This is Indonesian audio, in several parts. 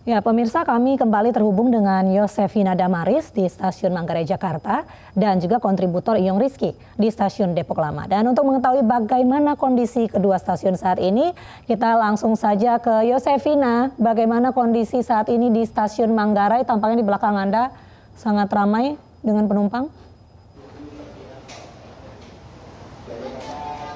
Ya, pemirsa, kami kembali terhubung dengan Yosefina Damaris di Stasiun Manggarai, Jakarta, dan juga kontributor Iyong Rizky di Stasiun Depok Lama. Dan untuk mengetahui bagaimana kondisi kedua stasiun saat ini, kita langsung saja ke Yosefina. Bagaimana kondisi saat ini di Stasiun Manggarai? Tampaknya di belakang Anda sangat ramai dengan penumpang.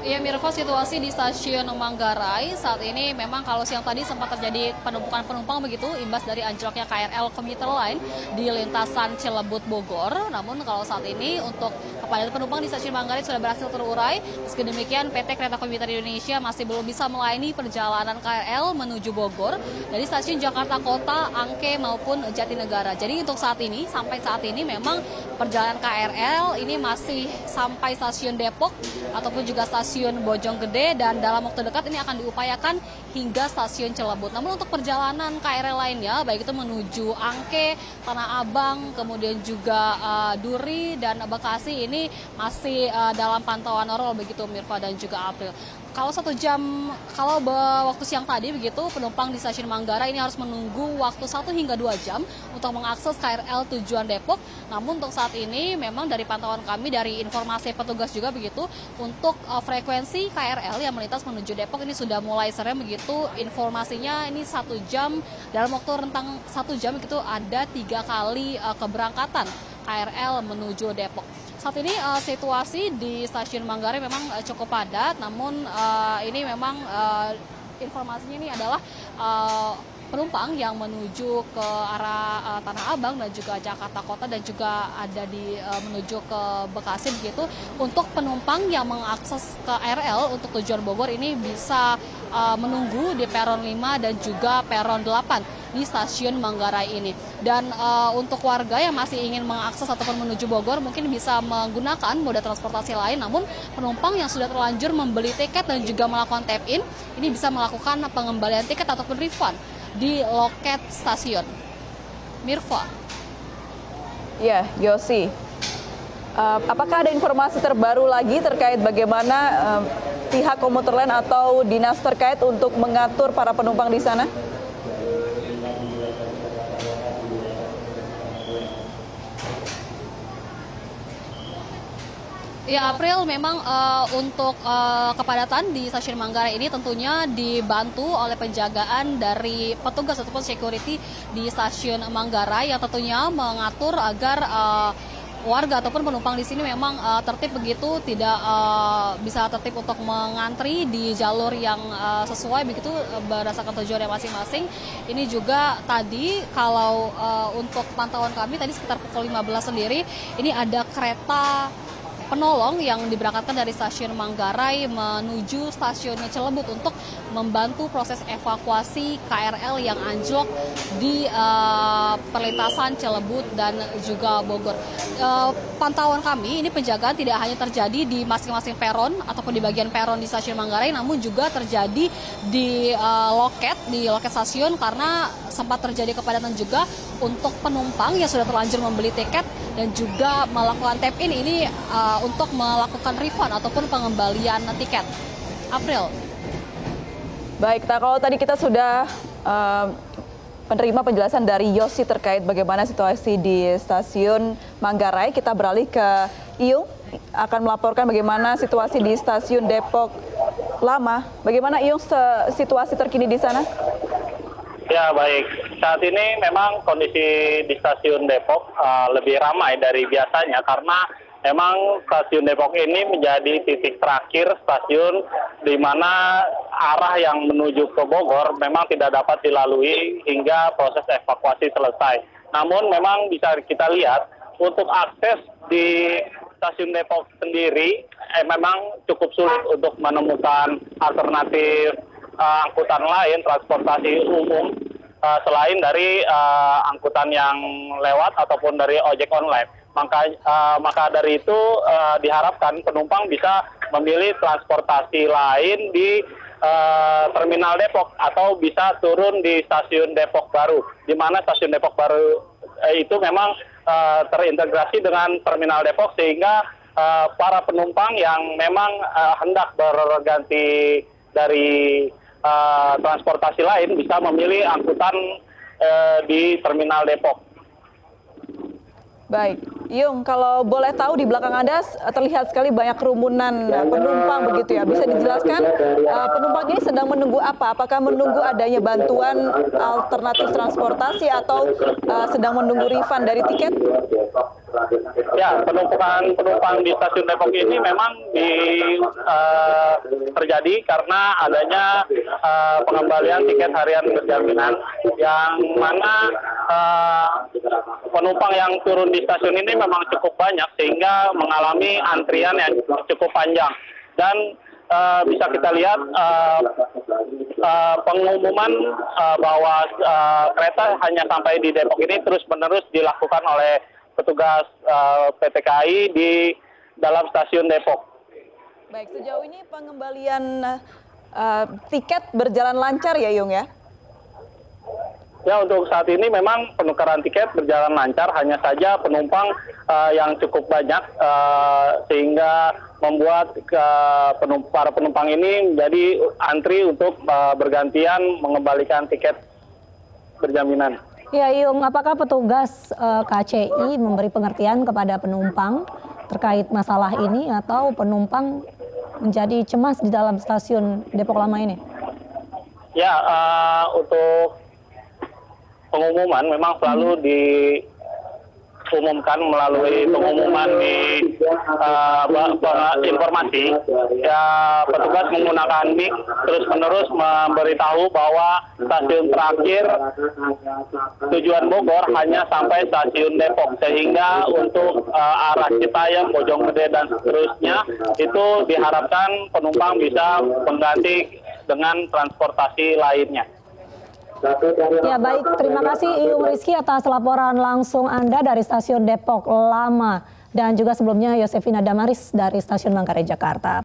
Ya, Mirva, situasi di Stasiun Manggarai saat ini memang kalau siang tadi sempat terjadi penumpukan penumpang begitu imbas dari anjloknya KRL Komuter Line di lintasan Cilebut Bogor. Namun kalau saat ini untuk kepadatan penumpang di Stasiun Manggarai sudah berhasil terurai. Meski demikian, PT Kereta Komuter Indonesia masih belum bisa melayani perjalanan KRL menuju Bogor dari Stasiun Jakarta Kota, Angke maupun Jatinegara. Jadi untuk saat ini, sampai saat ini memang perjalanan KRL ini masih sampai Stasiun Depok ataupun juga Stasiun Bojonggede, dan dalam waktu dekat ini akan diupayakan hingga Stasiun Cilebut. Namun untuk perjalanan KRL lainnya, baik itu menuju Angke, Tanah Abang, kemudian juga Duri dan Bekasi, ini masih dalam pantauan normal begitu, Mirva dan juga April. Kalau kalau waktu siang tadi begitu, penumpang di Stasiun Manggarai ini harus menunggu waktu 1 hingga 2 jam untuk mengakses KRL tujuan Depok. Namun untuk saat ini memang dari pantauan kami, dari informasi petugas juga begitu, untuk frekuensi KRL yang melintas menuju Depok ini sudah mulai sering begitu. Informasinya ini 1 jam, dalam waktu rentang 1 jam itu ada 3 kali keberangkatan KRL menuju Depok. Saat ini situasi di Stasiun Manggarai memang cukup padat, namun ini memang informasinya ini adalah penumpang yang menuju ke arah Tanah Abang dan juga Jakarta Kota, dan juga ada menuju ke Bekasi begitu. Untuk penumpang yang mengakses ke KRL untuk tujuan Bogor ini bisa menunggu di peron 5 dan juga peron 8 di Stasiun Manggarai ini. Dan untuk warga yang masih ingin mengakses ataupun menuju Bogor mungkin bisa menggunakan moda transportasi lain, namun penumpang yang sudah terlanjur membeli tiket dan juga melakukan tap-in ini bisa melakukan pengembalian tiket ataupun refund di loket stasiun. Mirva. Ya, Yosi. Apakah ada informasi terbaru lagi terkait bagaimana pihak komuter lain atau dinas terkait untuk mengatur para penumpang di sana? Ya, April, memang untuk kepadatan di Stasiun Manggarai ini tentunya dibantu oleh penjagaan dari petugas ataupun security di Stasiun Manggarai yang tentunya mengatur agar warga ataupun penumpang di sini memang tertib begitu, tidak bisa tertib untuk mengantri di jalur yang sesuai begitu berdasarkan tujuan masing-masing. Ini juga tadi kalau untuk pantauan kami tadi sekitar pukul 15 sendiri, ini ada kereta penolong yang diberangkatkan dari Stasiun Manggarai menuju Stasiun Cilebut untuk membantu proses evakuasi KRL yang anjlok di perlintasan Cilebut dan juga Bogor. Pantauan kami, ini penjagaan tidak hanya terjadi di masing-masing peron ataupun di bagian peron di Stasiun Manggarai, namun juga terjadi di loket stasiun, karena sempat terjadi kepadatan juga untuk penumpang yang sudah terlanjur membeli tiket dan juga melakukan tap-in ini untuk melakukan refund ataupun pengembalian tiket. April. Baik, kalau tadi kita sudah menerima penjelasan dari Yosi terkait bagaimana situasi di Stasiun Manggarai, kita beralih ke Iyung akan melaporkan bagaimana situasi di Stasiun Depok Lama. Bagaimana Iyung situasi terkini di sana? Ya, baik. Saat ini memang kondisi di Stasiun Depok lebih ramai dari biasanya, karena memang Stasiun Depok ini menjadi titik terakhir stasiun di mana arah yang menuju ke Bogor memang tidak dapat dilalui hingga proses evakuasi selesai. Namun memang bisa kita lihat untuk akses di Stasiun Depok sendiri memang cukup sulit untuk menemukan alternatif angkutan lain, transportasi umum selain dari angkutan yang lewat ataupun dari ojek online. Maka dari itu diharapkan penumpang bisa memilih transportasi lain di Terminal Depok atau bisa turun di Stasiun Depok Baru, di mana Stasiun Depok Baru itu memang terintegrasi dengan Terminal Depok, sehingga para penumpang yang memang hendak berganti dari transportasi lain bisa memilih angkutan di Terminal Depok. Baik, Yung, kalau boleh tahu di belakang Anda terlihat sekali banyak kerumunan penumpang begitu ya. Bisa dijelaskan penumpang ini sedang menunggu apa? Apakah menunggu adanya bantuan alternatif transportasi atau sedang menunggu refund dari tiket? Ya, penumpukan penumpang di stasiun Depok ini memang terjadi karena adanya pengembalian tiket harian berjaminan, yang mana penumpang yang turun di stasiun ini memang cukup banyak sehingga mengalami antrian yang cukup panjang. Dan bisa kita lihat pengumuman bahwa kereta hanya sampai di Depok ini terus-menerus dilakukan oleh petugas PT KAI di dalam stasiun Depok. Baik, sejauh ini pengembalian tiket berjalan lancar ya, Yung ya? Ya, untuk saat ini memang penukaran tiket berjalan lancar, hanya saja penumpang yang cukup banyak sehingga membuat para penumpang ini menjadi antri untuk bergantian mengembalikan tiket berjaminan. Ya, Yung, apakah petugas KCI memberi pengertian kepada penumpang terkait masalah ini atau penumpang menjadi cemas di dalam stasiun Depok Lama ini? Ya, untuk pengumuman memang selalu diumumkan melalui pengumuman di informasi. Ya, petugas menggunakan mic terus-menerus memberitahu bahwa stasiun terakhir tujuan Bogor hanya sampai stasiun Depok, sehingga untuk arah Citayam, Bojonggede dan seterusnya itu diharapkan penumpang bisa mengganti dengan transportasi lainnya. Ya, baik, terima kasih Iyung Rizky atas laporan langsung Anda dari stasiun Depok Lama, dan juga sebelumnya Yosefina Damaris dari stasiun Manggarai Jakarta.